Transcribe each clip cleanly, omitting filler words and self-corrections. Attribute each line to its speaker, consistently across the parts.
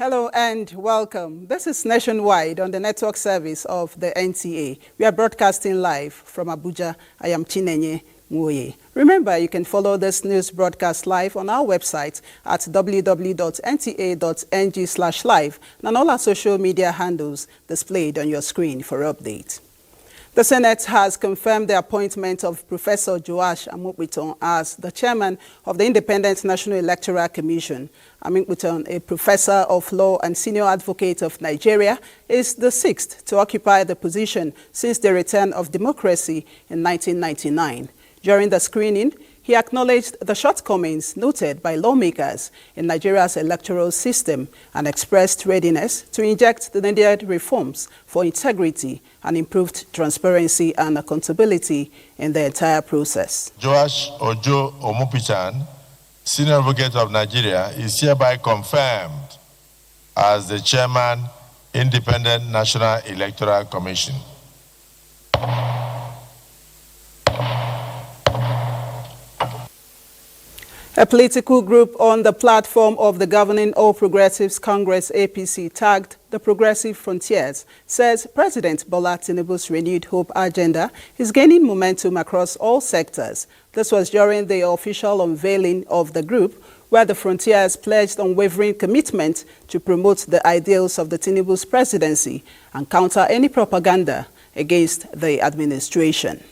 Speaker 1: Hello and welcome. This is Nationwide on the network service of the NTA. We are broadcasting live from Abuja. I am Chinenye Nwoye. Remember, you can follow this news broadcast live on our website at www.nta.ng/live and on all our social media handles displayed on your screen for updates. The Senate has confirmed the appointment of Professor Joash Amopiton as the chairman of the Independent National Electoral Commission. Amopiton, a professor of law and senior advocate of Nigeria, is the sixth to occupy the position since the return of democracy in 1999. During the screening, he acknowledged the shortcomings noted by lawmakers in Nigeria's electoral system and expressed readiness to inject the needed reforms for integrity and improved transparency and accountability in the entire process.
Speaker 2: Joash Ojo Omopitan, Senior Advocate of Nigeria, is hereby confirmed as the Chairman, Independent National Electoral Commission.
Speaker 1: A political group on the platform of the governing All Progressives Congress APC, tagged the Progressive Frontiers, says President Bola Tinubu's renewed hope agenda is gaining momentum across all sectors. This was during the official unveiling of the group, where the Frontiers pledged unwavering commitment to promote the ideals of the Tinubu's presidency and counter any propaganda against the administration.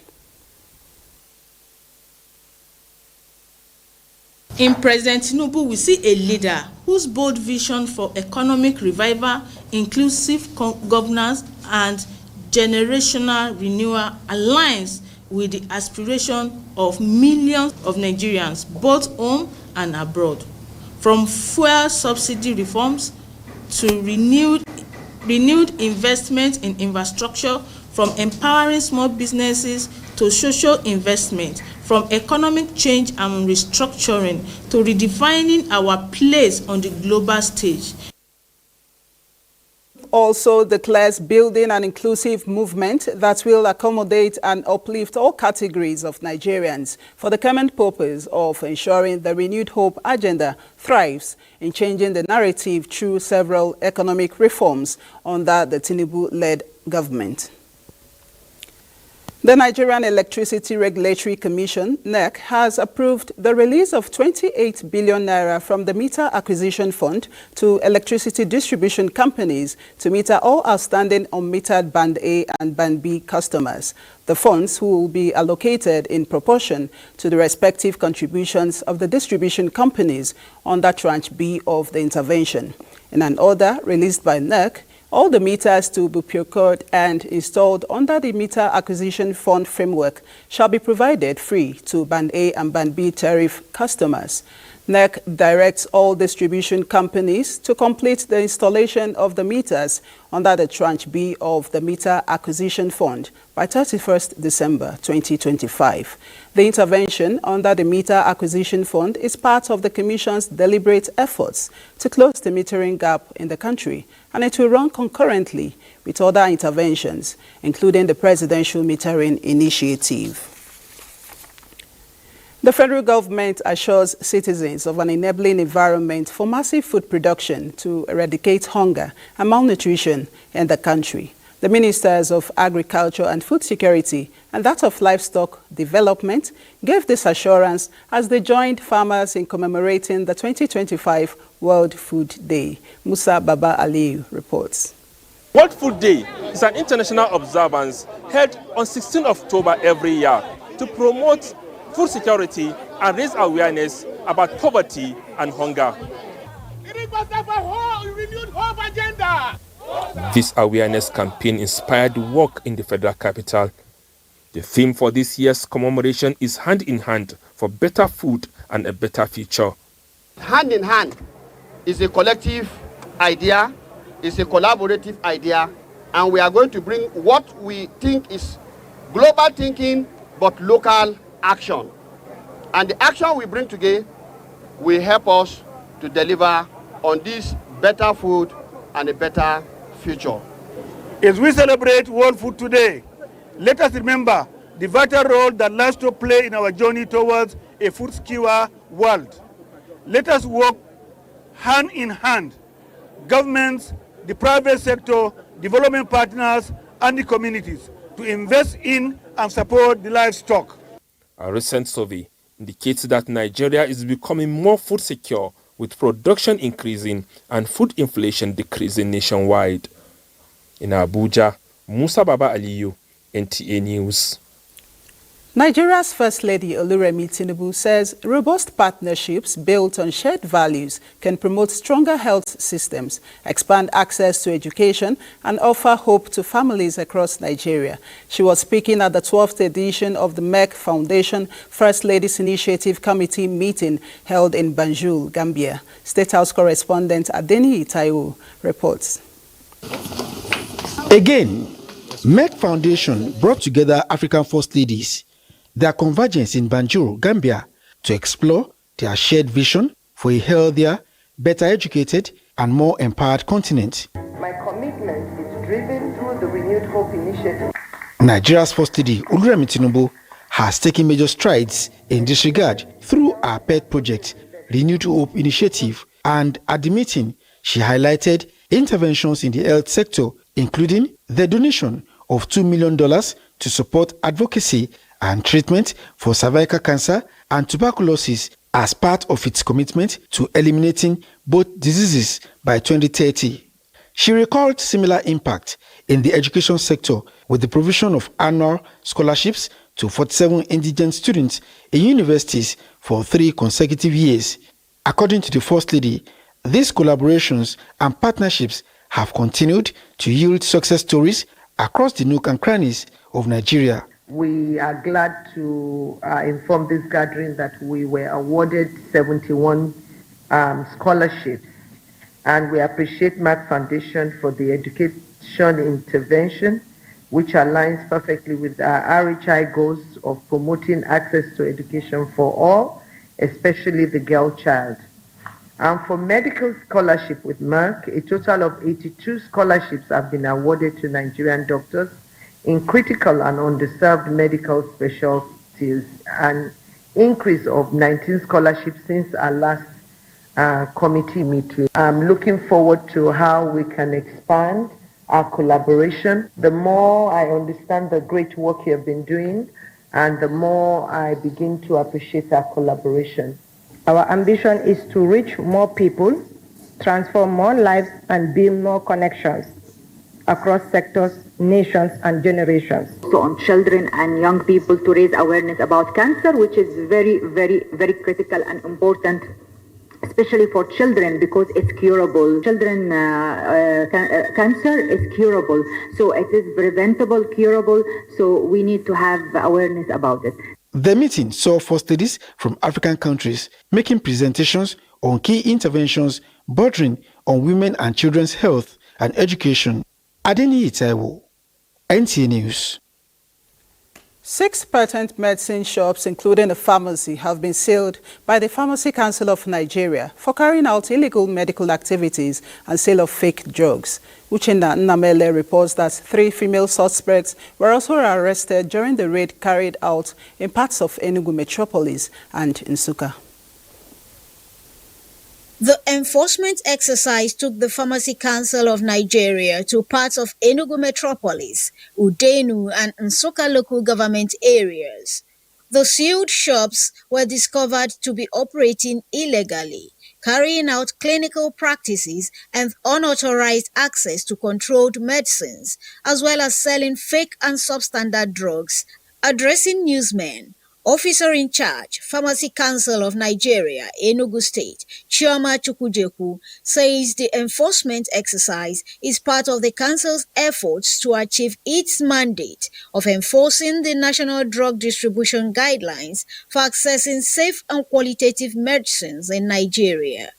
Speaker 3: In President Tinubu, we see a leader whose bold vision for economic revival, inclusive governance, and generational renewal aligns with the aspiration of millions of Nigerians, both home and abroad. From fuel subsidy reforms to renewed investment in infrastructure, from empowering small businesses to social investment, from economic change and restructuring to redefining our place on the global stage.
Speaker 1: Also declares building an inclusive movement that will accommodate and uplift all categories of Nigerians for the common purpose of ensuring the renewed hope agenda thrives in changing the narrative through several economic reforms under the Tinubu-led government. The Nigerian Electricity Regulatory Commission, NEC, has approved the release of 28 billion naira from the meter acquisition fund to electricity distribution companies to meter all outstanding unmetered Band A and Band B customers. The funds will be allocated in proportion to the respective contributions of the distribution companies under Tranche B of the intervention. In an order released by NEC, all the meters to be procured and installed under the Meter Acquisition Fund framework shall be provided free to Band A and Band B tariff customers. NEC directs all distribution companies to complete the installation of the meters under the Tranche B of the Meter Acquisition Fund by 31st December 2025. The intervention under the Meter Acquisition Fund is part of the Commission's deliberate efforts to close the metering gap in the country, and it will run concurrently with other interventions, including the Presidential Metering Initiative. The federal government assures citizens of an enabling environment for massive food production to eradicate hunger and malnutrition in the country. The Ministers of Agriculture and Food Security and that of Livestock Development gave this assurance as they joined farmers in commemorating the 2025 World Food Day. Musa Baba Aliyu reports.
Speaker 4: World Food Day is an international observance held on 16 October every year to promote food security and raise awareness about poverty and hunger. This awareness campaign inspired work in the federal capital. The theme for this year's commemoration is Hand in Hand for Better Food and a Better Future.
Speaker 5: Hand in Hand is a collective idea, it's a collaborative idea, and we are going to bring what we think is global thinking but local action. And the action we bring together will help us to deliver on this better food and a better future.
Speaker 6: As we celebrate World Food Today, let us remember the vital role that livestock play in our journey towards a food secure world. Let us work hand in hand governments, the private sector, development partners, and the communities to invest in and support the livestock.
Speaker 4: A recent survey indicates that Nigeria is becoming more food secure, with production increasing and food inflation decreasing nationwide. In Abuja, Musa Baba Aliyu, NTA News.
Speaker 1: Nigeria's First Lady Oluremi Tinubu says robust partnerships built on shared values can promote stronger health systems, expand access to education, and offer hope to families across Nigeria. She was speaking at the 12th edition of the MEC Foundation First Ladies Initiative Committee meeting held in Banjul, Gambia. State House correspondent Adeni Itaiwo reports.
Speaker 7: Again, MEC Foundation brought together African First Ladies. Their convergence in Banjul, Gambia, to explore their shared vision for a healthier, better educated, and more empowered continent.
Speaker 8: My commitment is driven through the Renewed Hope Initiative.
Speaker 7: Nigeria's First Lady Oluremi Tinubu has taken major strides in this regard through our pet project, Renewed Hope Initiative, and at the meeting, she highlighted interventions in the health sector, including the donation of $2 million to support advocacy and treatment for cervical cancer and tuberculosis as part of its commitment to eliminating both diseases by 2030. She recalled similar impact in the education sector with the provision of annual scholarships to 47 indigent students in universities for 3 consecutive years. According to the First Lady, these collaborations and partnerships have continued to yield success stories across the nook and crannies of Nigeria.
Speaker 8: We are glad to inform this gathering that we were awarded 71 scholarships, and we appreciate MEC Foundation for the education intervention, which aligns perfectly with our RHI goals of promoting access to education for all, especially the girl child. And for medical scholarship with MEC, a total of 82 scholarships have been awarded to Nigerian doctors in critical and underserved medical specialties, an increase of 19 scholarships since our last committee meeting. I'm looking forward to how we can expand our collaboration. The more I understand the great work you have been doing, and the more I begin to appreciate our collaboration.
Speaker 9: Our ambition is to reach more people, transform more lives, and build more connections across sectors, nations, and generations.
Speaker 10: So on children and young people to raise awareness about cancer, which is very, very, very critical and important, especially for children, because it's curable. Children cancer is curable, so it is preventable, curable, so we need to have awareness about it.
Speaker 7: The meeting saw First Ladies from African countries making presentations on key interventions bordering on women and children's health and education. Adeni Itaiwo, NTA News.
Speaker 1: 6 patent medicine shops, including a pharmacy, have been sealed by the Pharmacy Council of Nigeria for carrying out illegal medical activities and sale of fake drugs. Uchenna Nnamele reports that 3 female suspects were also arrested during the raid carried out in parts of Enugu metropolis and Nsukka.
Speaker 11: The enforcement exercise took the Pharmacy Council of Nigeria to parts of Enugu metropolis, Udenu, and Nsukka local government areas. The sealed shops were discovered to be operating illegally, carrying out clinical practices and unauthorized access to controlled medicines, as well as selling fake and substandard drugs. Addressing newsmen, Officer in charge, Pharmacy Council of Nigeria, Enugu State, Chioma Chukwujeku, says the enforcement exercise is part of the council's efforts to achieve its mandate of enforcing the National Drug Distribution Guidelines for accessing safe and qualitative medicines in Nigeria.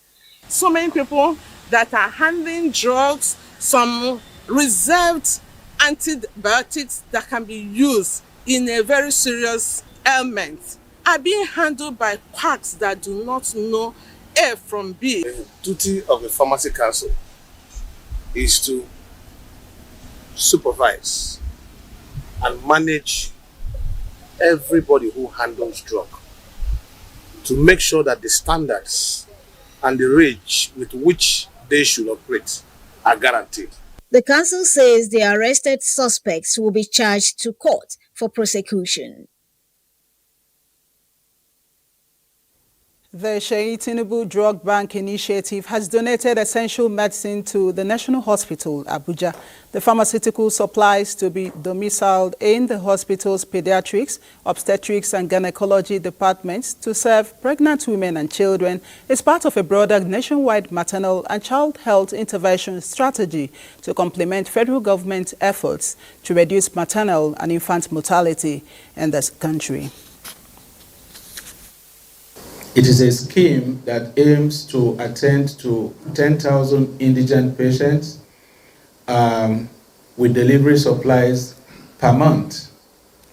Speaker 12: So many people that are handling drugs, some reserved antibiotics that can be used in a very serious ailments, are being handled by quacks that do not know A from B.
Speaker 13: The duty of the Pharmacy Council is to supervise and manage everybody who handles drug, to make sure that the standards and the range with which they should operate are guaranteed.
Speaker 11: The council says the arrested suspects will be charged to court for prosecution.
Speaker 1: The Sheyi Tinubu Drug Bank Initiative has donated essential medicine to the National Hospital, Abuja. The pharmaceutical supplies to be domiciled in the hospital's pediatrics, obstetrics and gynecology departments to serve pregnant women and children is part of a broader nationwide maternal and child health intervention strategy to complement federal government efforts to reduce maternal and infant mortality in this country.
Speaker 14: It is a scheme that aims to attend to 10,000 indigent patients with delivery supplies per month.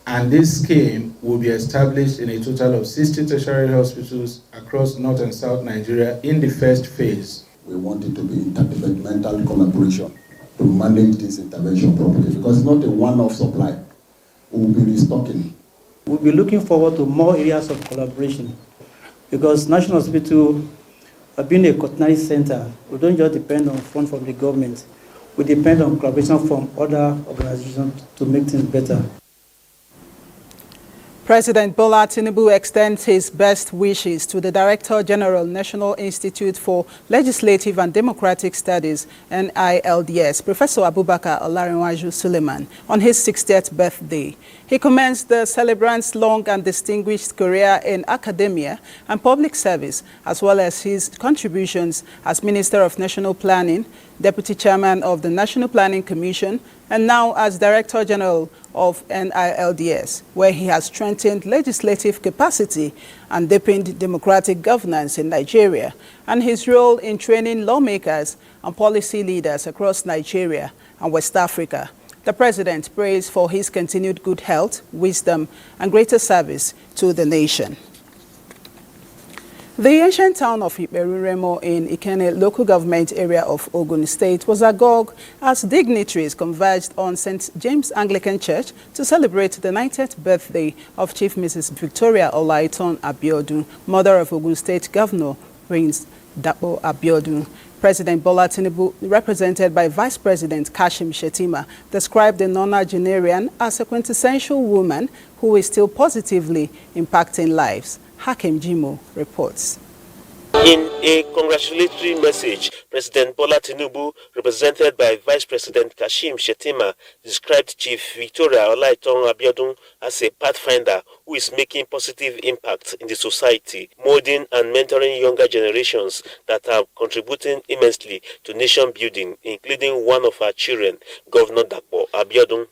Speaker 14: And this scheme will be established in a total of 60 tertiary hospitals across North and South Nigeria in the first phase.
Speaker 15: We want it to be interdepartmental collaboration to manage this intervention properly, because it's not a one-off supply. We will be restocking.
Speaker 16: We'll be looking forward to more areas of collaboration, because National Hospital, being a quaternary center, we don't just depend on funds from the government. We depend on collaboration from other organizations to make things better.
Speaker 1: President Bola Tinubu extends his best wishes to the Director General, National Institute for Legislative and Democratic Studies, NILDS, Professor Abubakar Olarinwaju Suleiman, on his 60th birthday. He commends the celebrant's long and distinguished career in academia and public service, as well as his contributions as Minister of National Planning, Deputy Chairman of the National Planning Commission, and now as Director General of NILDS, where he has strengthened legislative capacity and deepened democratic governance in Nigeria, and his role in training lawmakers and policy leaders across Nigeria and West Africa. The President prays for his continued good health, wisdom, and greater service to the nation. The ancient town of Iperuremo in Ikene local government area of Ogun State was agog as dignitaries converged on St. James Anglican Church to celebrate the 90th birthday of Chief Mrs. Victoria Olaiton Abiodun, mother of Ogun State Governor Prince Dapo Abiodun. President Bola Tinubu, represented by Vice President Kashim Shettima, described the nonagenarian as a quintessential woman who is still positively impacting lives. Hakim Jimo reports.
Speaker 17: In a congratulatory message, President Bola Tinubu, represented by Vice President Kashim Shettima, described Chief Victoria Olaiton Abiodun as a pathfinder who is making positive impact in the society, molding and mentoring younger generations that are contributing immensely to nation building, including one of our children, Governor Dapo Abiodun.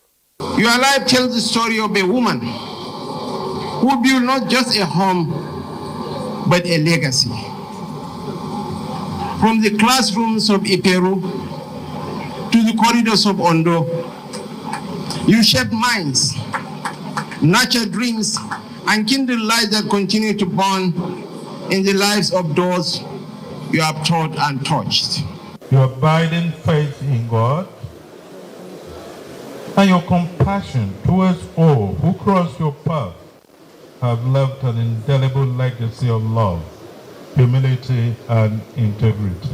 Speaker 18: Your life tells the story of a woman who built not just a home, but a legacy. From the classrooms of Iperu to the corridors of Ondo, you shaped minds, nurtured dreams, and kindled lights that continue to burn in the lives of those you have taught and touched.
Speaker 19: Your abiding faith in God and your compassion towards all who cross your path have left an indelible legacy of love, humility, and integrity.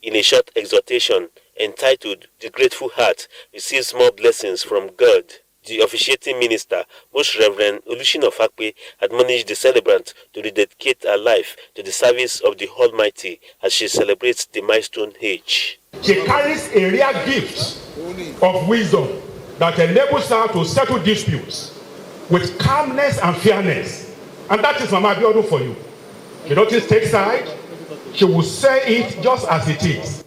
Speaker 17: In a short exhortation entitled "The Grateful Heart Receives More Blessings from God," the officiating minister, Most Reverend Olushino Fakpe, admonished the celebrant to dedicate her life to the service of the Almighty as she celebrates the milestone age.
Speaker 20: She carries a rare gift of wisdom that enables her to settle disputes with calmness and fairness. And that is Mama Abiodun for you. She doesn't take side. She will say it just as it is.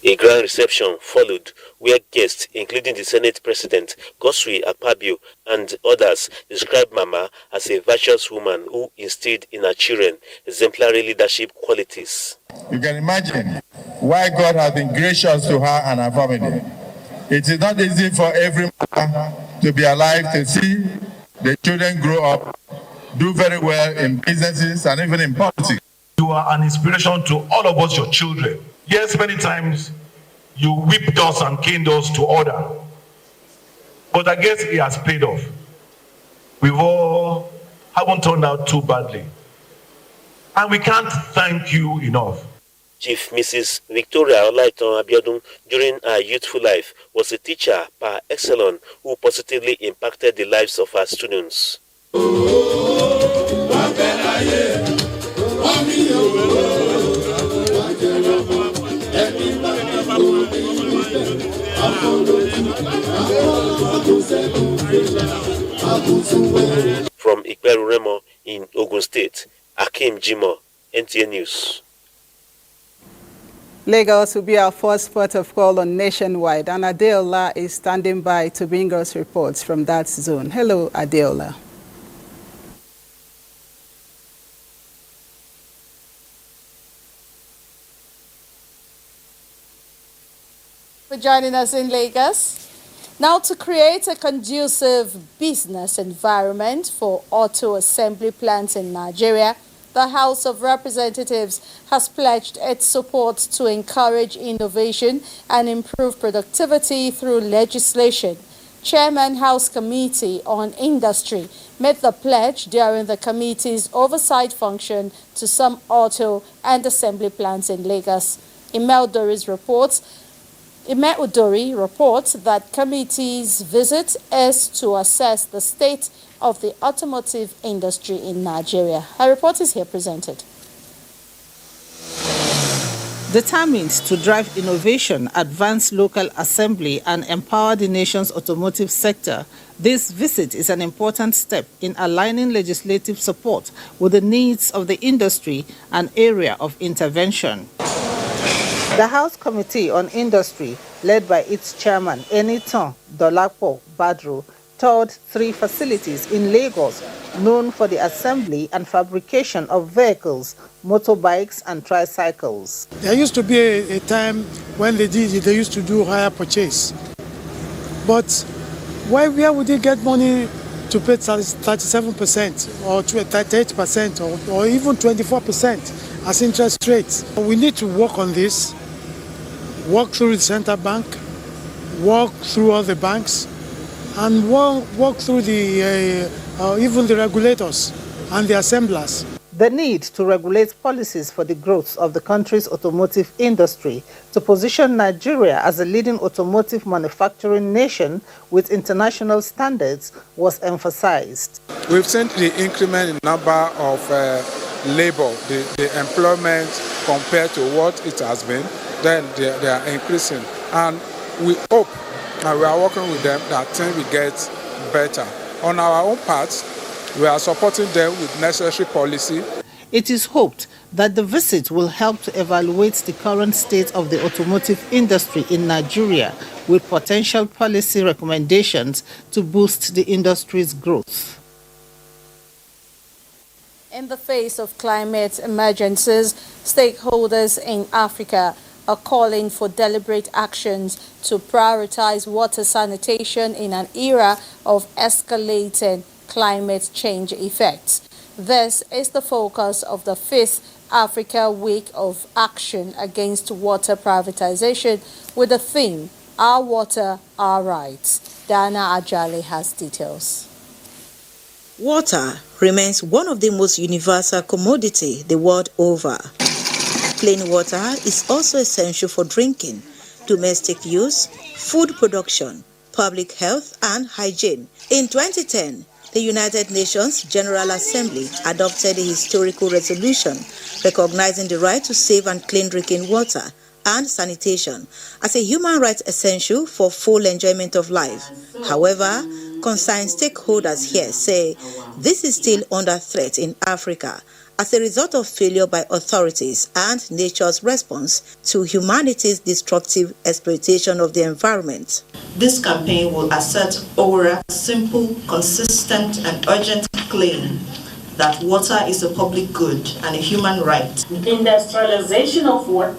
Speaker 17: A grand reception followed where guests, including the Senate President, Godswill Akpabio, and others, described Mama as a virtuous woman who instilled in her children exemplary leadership qualities.
Speaker 2: You can imagine why God has been gracious to her and her family. It is not easy for every mother to be alive to see the children grow up, do very well in businesses and even in politics.
Speaker 20: You are an inspiration to all of us, your children. Yes, many times you whipped us and caned us to order. But I guess it has paid off. We've all haven't turned out too badly.
Speaker 21: And we can't thank you enough.
Speaker 17: Chief Mrs. Victoria Olaiton Abiodun, during her youthful life, was a teacher par excellence who positively impacted the lives of her students. From Ikperu Remo in Ogun State, Akim Jimo, NTA News.
Speaker 1: Lagos will be our first port of call on Nationwide, and Adeola is standing by to bring us reports from that zone. Hello, Adeola.
Speaker 22: For joining us in Lagos. Now, to create a conducive business environment for auto assembly plants in Nigeria, the House of Representatives has pledged its support to encourage innovation and improve productivity through legislation. Chairman House Committee on Industry made the pledge during the committee's oversight function to some auto and assembly plants in Lagos. Ime Udori reports that committee's visit is to assess the state of the automotive industry in Nigeria. Her report is here presented.
Speaker 23: Determined to drive innovation, advance local assembly, and empower the nation's automotive sector, this visit is an important step in aligning legislative support with the needs of the industry and area of intervention. The House Committee on Industry, led by its chairman, Enitan Dolapo Badru, toured 3 facilities in Lagos known for the assembly and fabrication of vehicles, motorbikes, and tricycles.
Speaker 24: There used to be a time when they used to do hire purchase. But where would they get money to pay 37% or 38% or even 24% as interest rates? We need to work on this, work through the central bank, work through all the banks, and work through even the regulators and the assemblers.
Speaker 23: The need to regulate policies for the growth of the country's automotive industry to position Nigeria as a leading automotive manufacturing nation with international standards was emphasized.
Speaker 25: We've seen the increment in number of labor, the employment compared to what it has been, then they are increasing. And we hope, and we are working with them, that things will get better. On our own part, we are supporting them with necessary policy.
Speaker 23: It is hoped that the visit will help to evaluate the current state of the automotive industry in Nigeria with potential policy recommendations to boost the industry's growth.
Speaker 22: In the face of climate emergencies, stakeholders in Africa are calling for deliberate actions to prioritize water sanitation in an era of escalating climate change effects. This is the focus of the 5th Africa Week of Action Against Water Privatization with the theme, Our Water, Our Rights. Dana Ajali has details.
Speaker 26: Water remains one of the most universal commodity the world over. Clean water is also essential for drinking, domestic use, food production, public health, and hygiene. In 2010, the United Nations General Assembly adopted a historical resolution recognizing the right to safe and clean drinking water and sanitation as a human right essential for full enjoyment of life. However, concerned stakeholders here say this is still under threat in Africa as a result of failure by authorities and nature's response to humanity's destructive exploitation of the environment.
Speaker 27: This campaign will assert over a simple, consistent, and urgent claim that water is a public good and a human right.
Speaker 28: The industrialization of water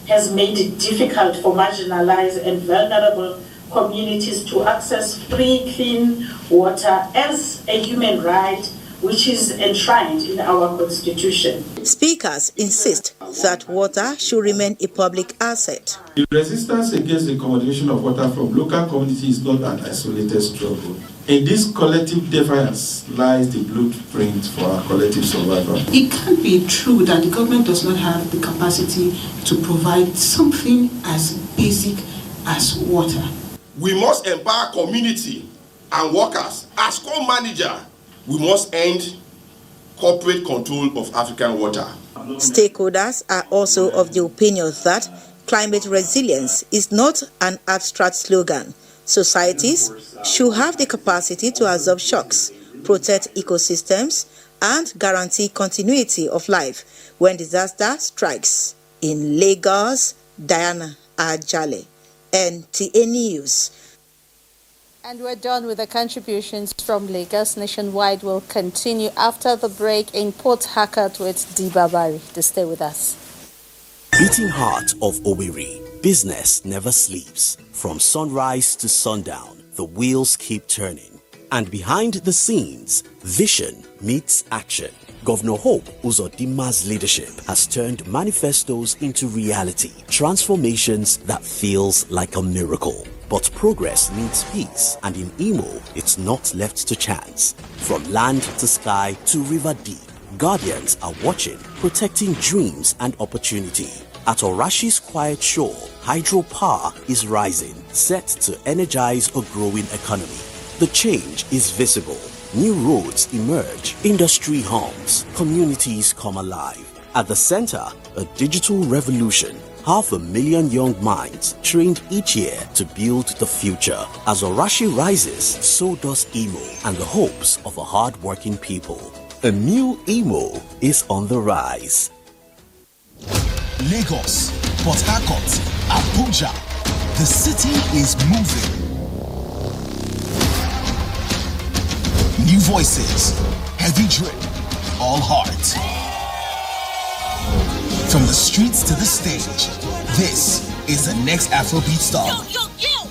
Speaker 28: has made it difficult for marginalized and vulnerable communities to access free, clean water as a human right, which is enshrined in our Constitution.
Speaker 26: Speakers insist that water should remain a public asset.
Speaker 29: The resistance against the commodification of water from local communities is not an isolated struggle.
Speaker 14: In this collective defiance lies the blueprint for our collective survival.
Speaker 3: It can't be true that the government does not have the capacity to provide something as basic as water.
Speaker 4: We must empower community and workers. As co-manager, we must end corporate control of African water.
Speaker 26: Stakeholders are also of the opinion that climate resilience is not an abstract slogan. Societies should have the capacity to absorb shocks, protect ecosystems, and guarantee continuity of life when disaster strikes. In Lagos, Diana Ajale, NTA News.
Speaker 22: And we're done with the contributions from Lagos. Nationwide will continue after the break in Port Harcourt with Dibabari. To stay with us.
Speaker 5: Beating heart of Owerri, business never sleeps. From sunrise to sundown, the wheels keep turning. And behind the scenes, vision meets action. Governor Hope Uzodima's leadership has turned manifestos into reality, transformations that feels like a miracle. But progress needs peace, and in Imo, it's not left to chance. From land to sky to river deep, guardians are watching, protecting dreams and opportunity. At Orashi's quiet shore, hydropower is rising, set to energize a growing economy. The change is visible. New roads emerge, industry hums, communities come alive. At the center, a digital revolution. 500,000 young minds trained each year to build the future. As Orashi rises, so does Imo and the hopes of a hard-working people. A new Imo is on the rise.
Speaker 6: Lagos, Port Harcourt, Abuja. The city is moving. New voices, heavy drip, all heart. From the streets to the stage, this is the next Afrobeat star.
Speaker 7: Yo!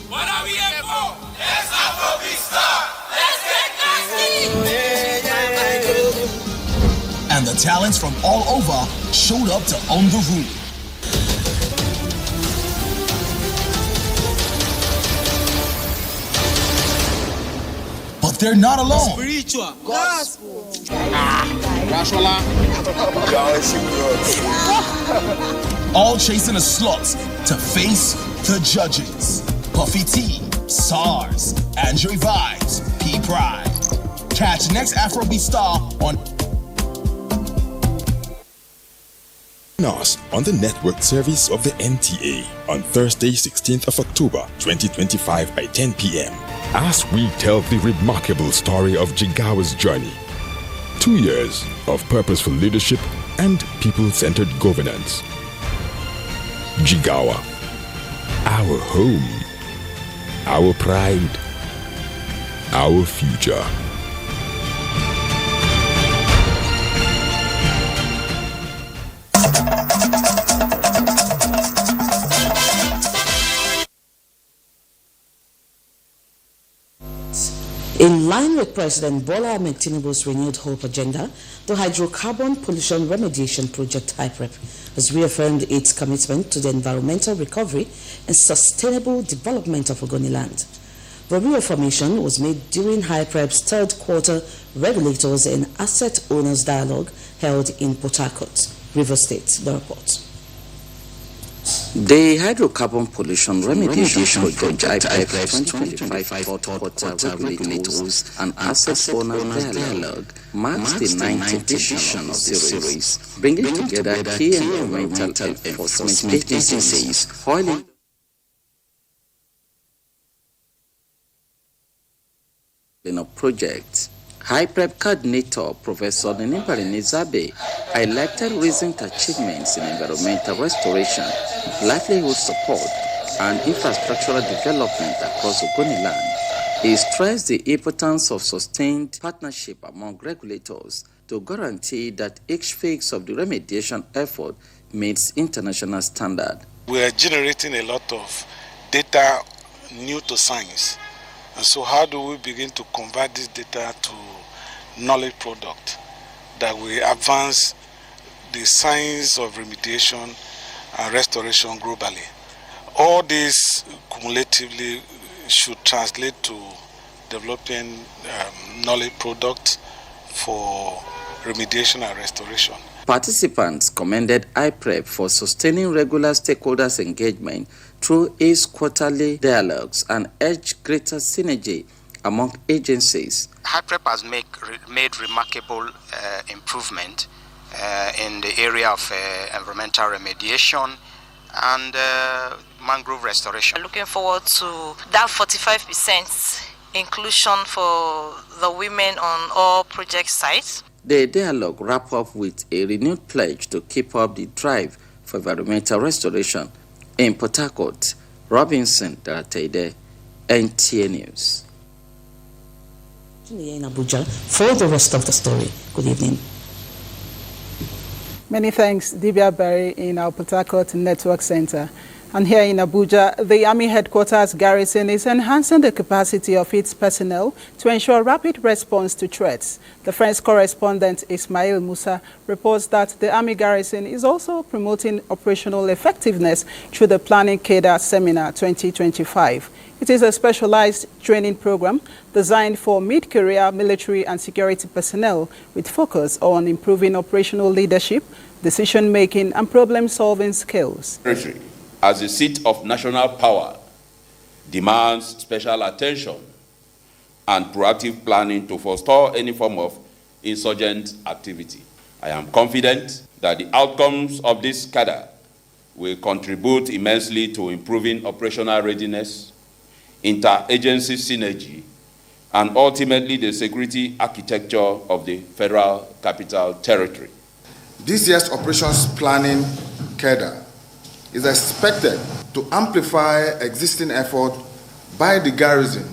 Speaker 7: What are we here for? Next Afrobeat star! Let's get nasty!
Speaker 6: And the talents from all over showed up to own the room. But they're not alone.
Speaker 7: Spiritual. Gospel.
Speaker 6: All chasing a slot to face the judges. Puffy T, SARS, Andre Vibes, P Pride. Catch next Afrobeat star on
Speaker 8: us on the network service of the NTA on Thursday, 16th of October 2025 by 10 p.m. as we tell the remarkable story of Jigawa's journey. 2 years of purposeful leadership and people-centered governance. Jigawa, our home, our pride, our future.
Speaker 9: In line with President Bola Ahmed Tinubu's renewed hope agenda, the Hydrocarbon Pollution Remediation Project HYPREP has reaffirmed its commitment to the environmental recovery and sustainable development of Ogoniland. The reaffirmation was made during HYPREP's third quarter regulators and asset owners dialogue held in Port Harcourt, Rivers State. The report.
Speaker 10: The Hydrocarbon Pollution Remediation Project HYPREP 2025 fourth-quarter regulators and asset owner dialogue marks the 19th edition of the series, bringing together key environmental enforcement agencies, oil of projects. HYPREP coordinator Professor Nenipari Nizabe highlighted recent achievements in environmental restoration, livelihood support, and infrastructural development across Ogoniland. He stressed the importance of sustained partnership among regulators to guarantee that each phase of the remediation effort meets international standard.
Speaker 25: We are generating a lot of data new to science. And so how do we begin to convert this data to knowledge product that will advance the science of remediation and restoration globally? All this cumulatively should translate to
Speaker 2: developing knowledge products for remediation and restoration.
Speaker 10: Participants commended IPREP for sustaining regular stakeholders' engagement through its quarterly dialogues and urged greater synergy among agencies.
Speaker 11: IPREP has made remarkable improvement in the area of environmental remediation and mangrove restoration.
Speaker 12: Looking forward to that 45% inclusion for the women on all project sites.
Speaker 10: The dialogue wrapped up with a renewed pledge to keep up the drive for environmental restoration. In Port Harcourt, Robinson Daratede, NTA News.
Speaker 9: In Abuja for the rest of the story. Good evening.
Speaker 1: Many thanks, Dibia Berry in our Port Harcourt Network Center. And here in Abuja, the Army Headquarters Garrison is enhancing the capacity of its personnel to ensure rapid response to threats. The French correspondent Ismail Musa reports that the Army Garrison is also promoting operational effectiveness through the Planning Cadre Seminar 2025. It is a specialized training program designed for mid-career military and security personnel with focus on improving operational leadership, decision-making, and problem-solving skills.
Speaker 13: As a seat of national power, demands special attention and proactive planning to forestall any form of insurgent activity. I am confident that the outcomes of this cadre will contribute immensely to improving operational readiness, interagency synergy, and ultimately the security architecture of the Federal Capital Territory.
Speaker 15: This year's operations planning cadre is expected to amplify existing effort by the garrison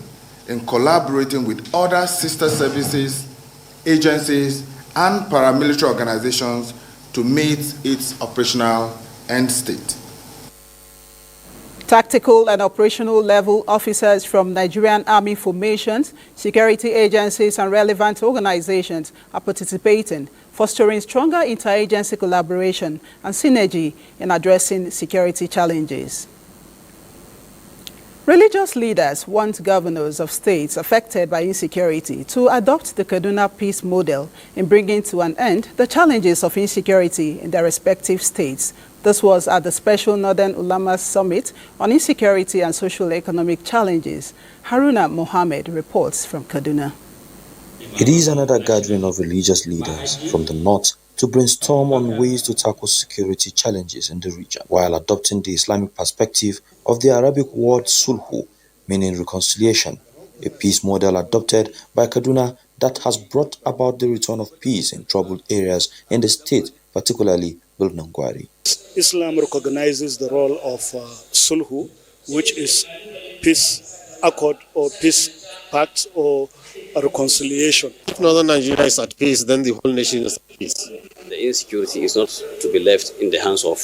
Speaker 15: in collaborating with other sister services, agencies, and paramilitary organizations to meet its operational end state.
Speaker 1: Tactical and operational level officers from Nigerian Army formations, security agencies, and relevant organizations are participating, fostering stronger interagency collaboration and synergy in addressing security challenges. Religious leaders want governors of states affected by insecurity to adopt the Kaduna Peace model in bringing to an end the challenges of insecurity in their respective states. This was at the Special Northern Ulama Summit on Insecurity and Socio-Economic Challenges. Haruna Mohammed reports from Kaduna.
Speaker 16: It is another gathering of religious leaders from the north to brainstorm on ways to tackle security challenges in the region, while adopting the Islamic perspective of the Arabic word sulhu, meaning reconciliation, a peace model adopted by Kaduna that has brought about the return of peace in troubled areas in the state, particularly Bulnangwari.
Speaker 18: Islam recognizes the role of sulhu, which is peace accord or peace pact or a reconciliation.
Speaker 19: If northern Nigeria is at peace, then the whole nation is at peace.
Speaker 29: The insecurity is not to be left in the hands of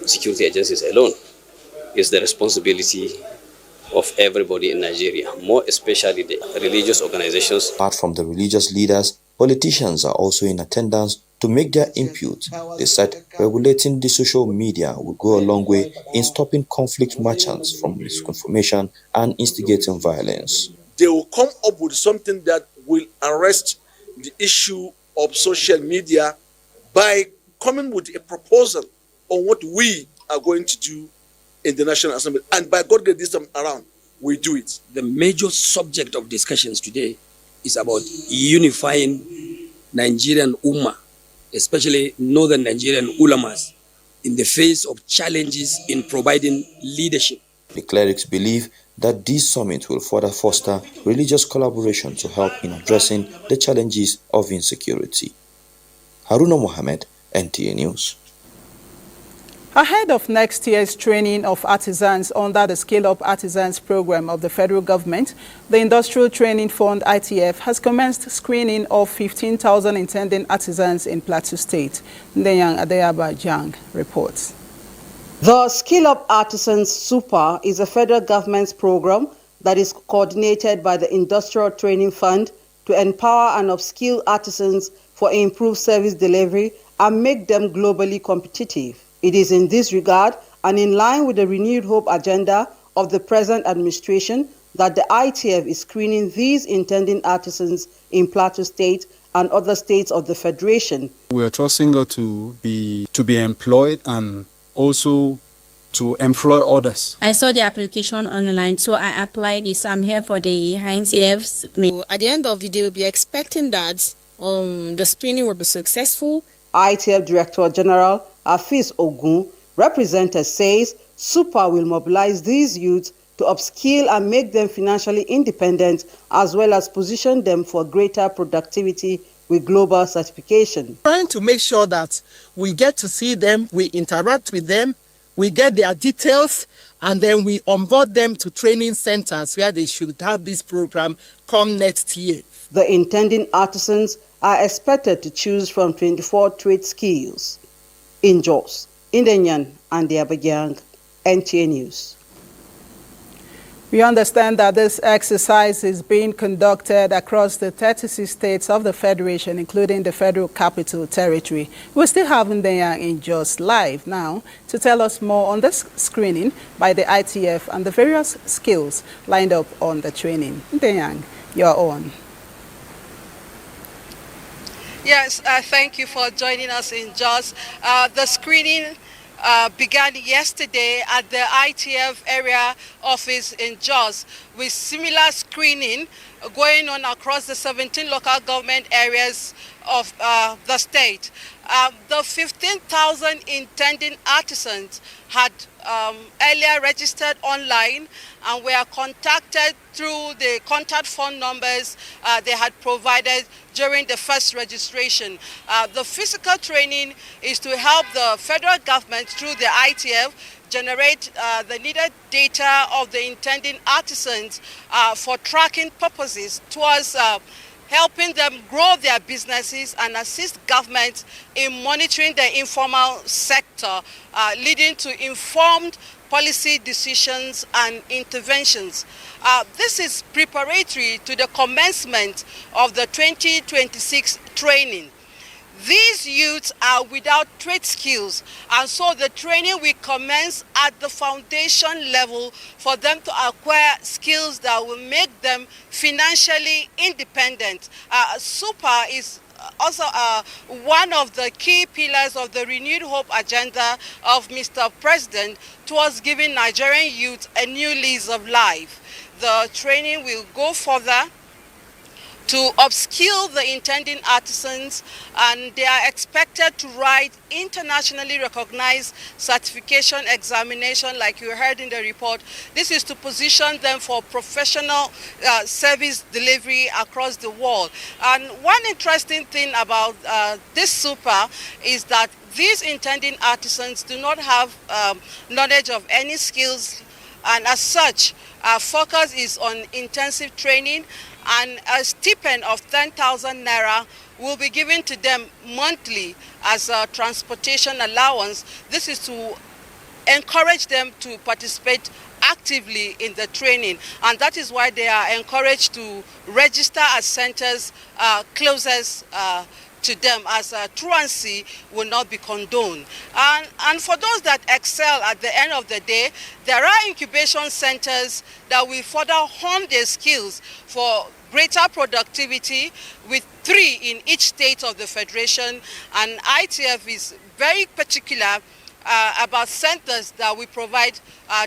Speaker 29: security agencies alone. It's the responsibility of everybody in Nigeria, more especially the religious organizations.
Speaker 16: Apart from the religious leaders, politicians are also in attendance to make their input. They said regulating the social media will go a long way in stopping conflict merchants from misinformation and instigating violence.
Speaker 30: They will come up with something that will arrest the issue of social media by coming with a proposal on what we are going to do in the National Assembly. And by God, get this time around, we do it.
Speaker 31: The major subject of discussions today is about unifying Nigerian Ummah, especially northern Nigerian ulamas, in the face of challenges in providing leadership.
Speaker 16: The clerics believe that this summit will further foster religious collaboration to help in addressing the challenges of insecurity. Haruna Mohammed, NTA News.
Speaker 1: Ahead of next year's training of artisans under the Scale Up Artisans program of the federal government, the Industrial Training Fund ITF has commenced screening of 15,000 intending artisans in Plateau State. Ndeyang Adeyaba Jang reports.
Speaker 32: The Scale Up Artisans Super is a federal government's program that is coordinated by the Industrial Training Fund to empower and upskill artisans for improved service delivery and make them globally competitive. It is in this regard and in line with the renewed hope agenda of the present administration that the ITF is screening these intending artisans in Plateau State and other states of the Federation.
Speaker 3: We are trusting her to be employed and also to employ others.
Speaker 4: I saw the application online, so I applied this. I'm here for the ITF.
Speaker 14: At the end of the day, we'll be expecting that the screening will be successful.
Speaker 32: ITF Director General Afis Ogun representative says SUPA will mobilize these youths to upskill and make them financially independent, as well as position them for greater productivity with global certification.
Speaker 17: Trying to make sure that we get to see them, we interact with them, we get their details, and then we onboard them to training centers where they should have this program come next year.
Speaker 32: The intending artisans are expected to choose from 24 trade skills. In Jos, Indenyan and the Abuja, NTA News.
Speaker 1: We understand that this exercise is being conducted across the 36 states of the Federation, including the Federal Capital Territory. We still have Ndeyang in Jos live now to tell us more on this screening by the ITF and the various skills lined up on the training. Ndeyang, you're on.
Speaker 20: Yes, thank you for joining us in Jos. The screening began yesterday at the ITF area office in Jos, with similar screening going on across the 17 local government areas of the state. The 15,000 intending artisans had earlier registered online and were contacted through the contact phone numbers they had provided during the first registration. The physical training is to help the federal government through the ITF generate the needed data of the intending artisans for tracking purposes towards helping them grow their businesses and assist government in monitoring the informal sector, leading to informed policy decisions and interventions. This is preparatory to the commencement of the 2026 training. These youths are without trade skills, and so the training will commence at the foundation level for them to acquire skills that will make them financially independent. SUPA is also one of the key pillars of the Renewed Hope agenda of Mr. President towards giving Nigerian youth a new lease of life. The training will go further to upskill the intending artisans, and they are expected to write internationally recognized certification examination like you heard in the report. This is to position them for professional service delivery across the world. And one interesting thing about this SUPA is that these intending artisans do not have knowledge of any skills, and as such, our focus is on intensive training, and a stipend of 10,000 naira will be given to them monthly as a transportation allowance. This is to encourage them to participate actively in the training, and that is why they are encouraged to register at centers closest to them, as truancy will not be condoned. And for those that excel at the end of the day, there are incubation centers that will further hone their skills for greater productivity, with 3 in each state of the Federation. And ITF is very particular about centers that will provide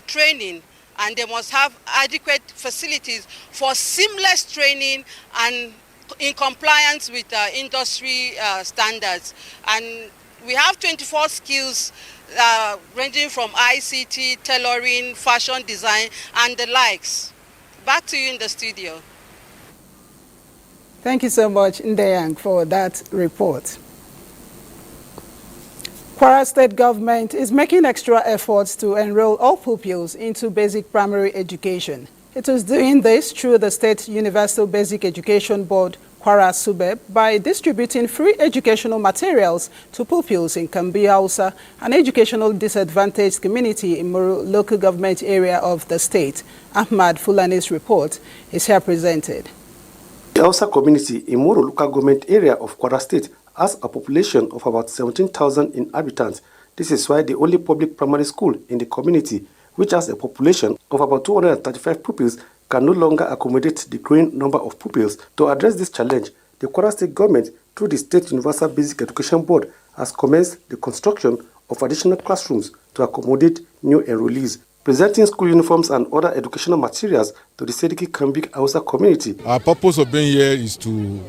Speaker 20: training, and they must have adequate facilities for seamless training and in compliance with industry standards. And we have 24 skills ranging from ICT, tailoring, fashion design, and the likes. Back to you in the studio.
Speaker 1: Thank you so much, Ndeyang, for that report. Kwara State government is making extra efforts to enroll all pupils into basic primary education. It is doing this through the State Universal Basic Education Board, Kwara Subeb, by distributing free educational materials to pupils in Kambi Hausa, an educational disadvantaged community in Muru local government area of the state. Ahmad Fulani's report is here presented.
Speaker 21: The Hausa community in Muru local government area of Kwara State has a population of about 17,000 inhabitants. This is why the only public primary school in the community, which has a population of about 235 pupils, can no longer accommodate the growing number of pupils. To address this challenge, the Kwara State government, through the State Universal Basic Education Board, has commenced the construction of additional classrooms to accommodate new enrollees, presenting school uniforms and other educational materials to the Sediki Kambik Hausa community.
Speaker 2: Our purpose of being here is to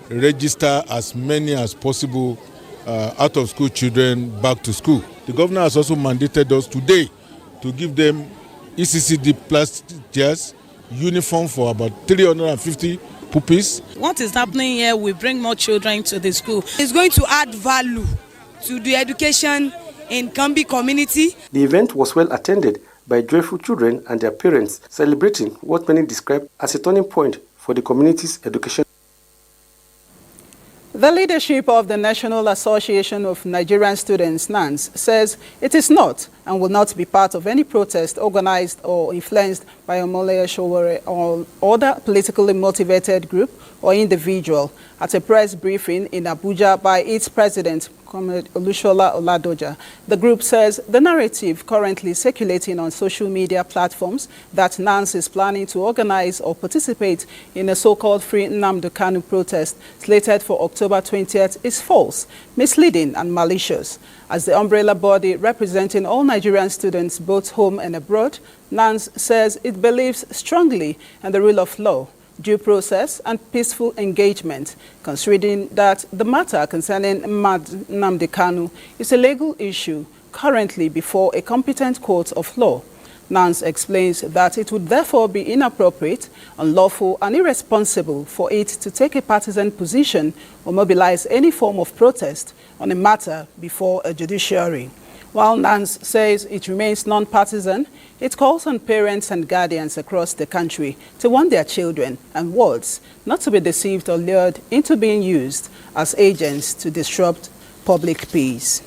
Speaker 2: register as many as possible out-of-school children back to school. The governor has also mandated us today to give them ECCD plastic chairs, uniform for about 350 pupils.
Speaker 5: What is happening here will bring more children to the school. It's going to add value to the education in Kambi community.
Speaker 21: The event was well attended by joyful children and their parents, celebrating what many describe as a turning point for the community's education.
Speaker 1: The leadership of the National Association of Nigerian Students, NANS, says it is not and will not be part of any protest organized or influenced by Omole Sowore or other politically motivated group or individual. At a press briefing in Abuja by its president, Comrade Olushola Oladoja, the group says the narrative currently circulating on social media platforms that NANS is planning to organize or participate in a so-called Free Nnamdi Kanu protest slated for October 20th is false, misleading and malicious. As the umbrella body representing all Nigerian students both home and abroad, NANS says it believes strongly in the rule of law, due process and peaceful engagement, considering that the matter concerning Nnamdi Kanu is a legal issue currently before a competent court of law. NANS explains that it would therefore be inappropriate, unlawful and irresponsible for it to take a partisan position or mobilize any form of protest on a matter before a judiciary. While NANS says it remains non-partisan, it calls on parents and guardians across the country to warn their children and wards not to be deceived or lured into being used as agents to disrupt public peace.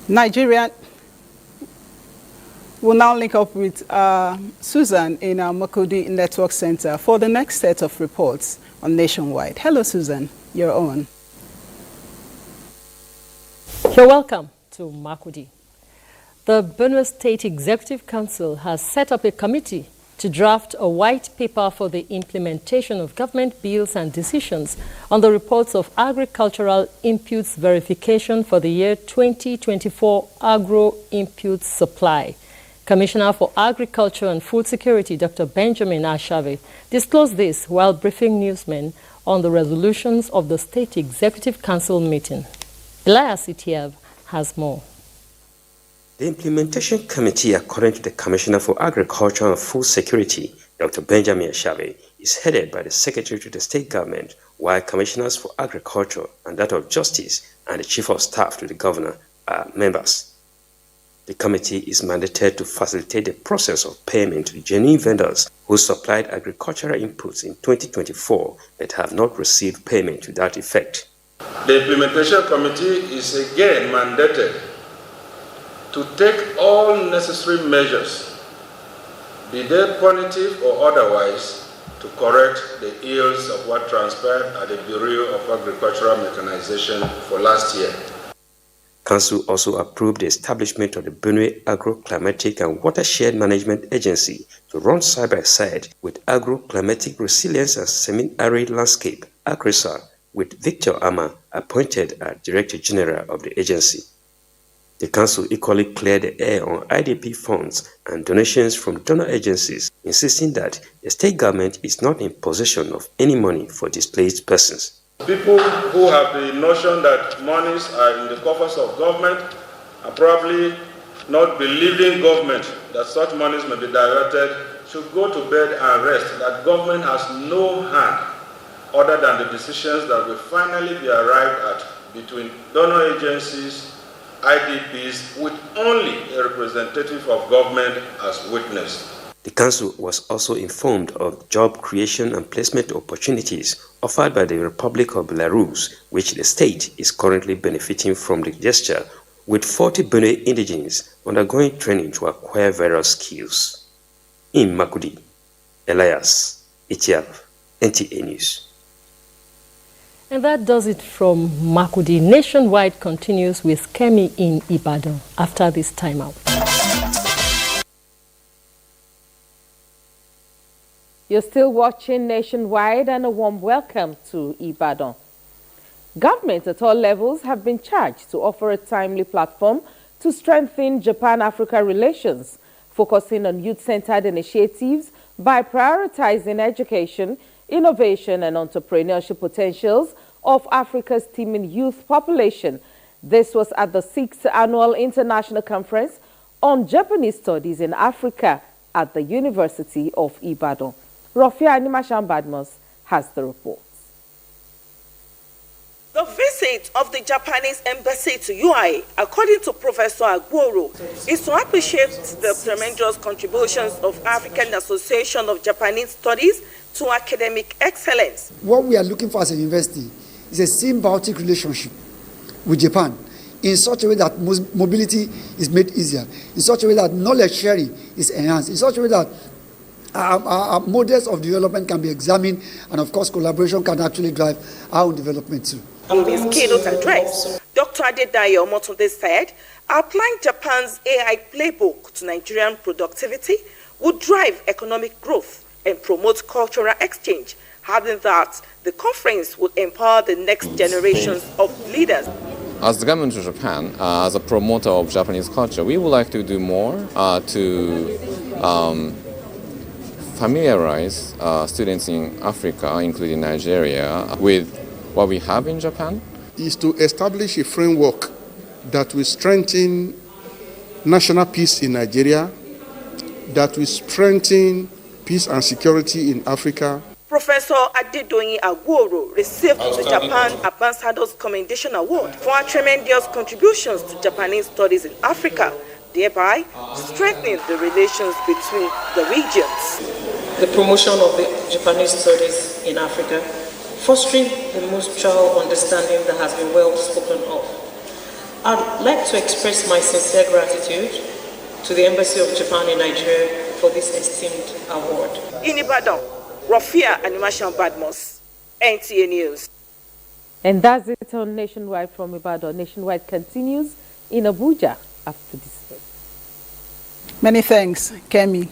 Speaker 1: Nigeria will now link up with Susan in our Makudi Network Center for the next set of reports on Nationwide. Hello, Susan. You're on.
Speaker 6: You're welcome to Makudi. The Benue State Executive Council has set up a committee to draft a white paper for the implementation of government bills and decisions on the reports of agricultural inputs verification for the year 2024 agro input supply. Commissioner for Agriculture and Food Security, Dr. Benjamin Ashave, disclosed this while briefing newsmen on the resolutions of the State Executive Council meeting. Elias Itiev has more.
Speaker 7: The Implementation Committee, according to the Commissioner for Agriculture and Food Security, Dr. Benjamin Ashave, is headed by the Secretary to the State Government, while Commissioners for Agriculture and that of Justice and the Chief of Staff to the Governor are members. The committee is mandated to facilitate the process of payment to genuine vendors who supplied agricultural inputs in 2024 but have not received payment to that effect.
Speaker 8: The Implementation Committee is again mandated to take all necessary measures, be they punitive or otherwise, to correct the ills of what transpired at the Bureau of Agricultural Mechanization for last year.
Speaker 7: Council also approved the establishment of the Benue Agro-Climatic and Watershed Management Agency to run side by side with Agro-Climatic Resilience and Semi-Arid Landscape, AGRISA, with Victor Ama appointed as Director General of the agency. The Council equally cleared the air on IDP funds and donations from donor agencies, insisting that the state government is not in possession of any money for displaced persons.
Speaker 8: People who have the notion that monies are in the coffers of government are probably not believing government that such monies may be diverted should go to bed and rest, that government has no hand other than the decisions that will finally be arrived at between donor agencies, IDPs, with only a representative of government as witness.
Speaker 7: The Council was also informed of job creation and placement opportunities offered by the Republic of Belarus, which the state is currently benefiting from the gesture, with 40 Benue indigenes undergoing training to acquire various skills. In Makudi, Elias Itiav, NTA News.
Speaker 6: And that does it from Makudi. Nationwide continues with Kemi in Ibadan after this timeout.
Speaker 9: You're still watching Nationwide, and a warm welcome to Ibadan. Governments at all levels have been charged to offer a timely platform to strengthen Japan-Africa relations, focusing on youth-centered initiatives by prioritizing education, innovation and entrepreneurship potentials of Africa's teeming youth population. This was at the 6th Annual International Conference on Japanese Studies in Africa at the University of Ibadan. Rofia Animashan Badmos has the report.
Speaker 10: The visit of the Japanese embassy to UI, according to Professor Agboro, is to appreciate the tremendous contributions of African Association of Japanese Studies to academic excellence.
Speaker 11: What we are looking for as a university is a symbiotic relationship with Japan in such a way that mobility is made easier, in such a way that knowledge sharing is enhanced, in such a way that our models of development can be examined, and of course collaboration can actually drive our own development too.
Speaker 10: In his keynote address, Dr. Adedayo Omotunde said, applying Japan's AI playbook to Nigerian productivity would drive economic growth and promote cultural exchange, adding that the conference would empower the next generations of leaders.
Speaker 12: As the government of Japan, as a promoter of Japanese culture, we would like to do more to familiarize students in Africa, including Nigeria, with what we have in Japan.
Speaker 13: Is to establish a framework that will strengthen national peace in Nigeria, that will strengthen peace and security in Africa.
Speaker 10: Professor Adedoyin Agworo received the Japan Ambassador's Commendation Award for her tremendous contributions to Japanese studies in Africa, thereby strengthening the relations between the regions.
Speaker 22: The promotion of the Japanese studies in Africa, fostering the mutual understanding that has been well spoken of. I'd like to express my sincere gratitude to the Embassy of Japan in Nigeria for this esteemed award.
Speaker 10: In Ibadan, Rofia Animashan Badmos, NTA News.
Speaker 9: And that's it on Nationwide from Ibadan. Nationwide continues in Abuja after this break.
Speaker 1: Many thanks, Kemi.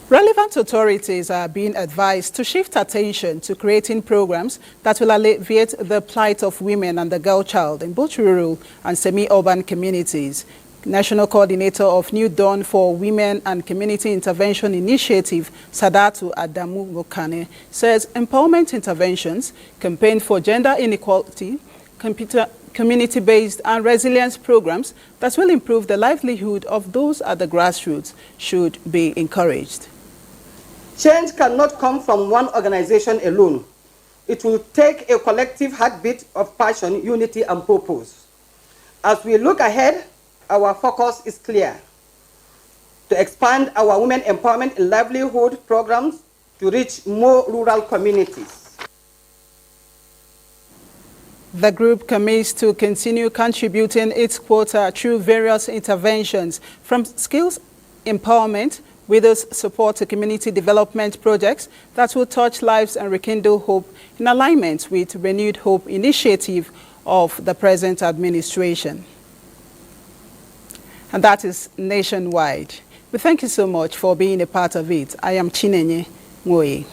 Speaker 1: Relevant authorities are being advised to shift attention to creating programs that will alleviate the plight of women and the girl child in both rural and semi-urban communities. National Coordinator of New Dawn for Women and Community Intervention Initiative, Sadatu Adamu Mokane, says empowerment interventions, campaign for gender inequality, community-based and resilience programs that will improve the livelihood of those at the grassroots should be encouraged.
Speaker 23: Change cannot come from one organization alone. It will take a collective heartbeat of passion, unity, and purpose. As we look ahead, our focus is clear: to expand our women empowerment and livelihood programs to reach more rural communities.
Speaker 1: The group commits to continue contributing its quota through various interventions, from skills empowerment, widows support to community development projects that will touch lives and rekindle hope in alignment with Renewed Hope initiative of the present administration. And that is Nationwide. We thank you so much for being a part of it. I am Chinenye Ngoye.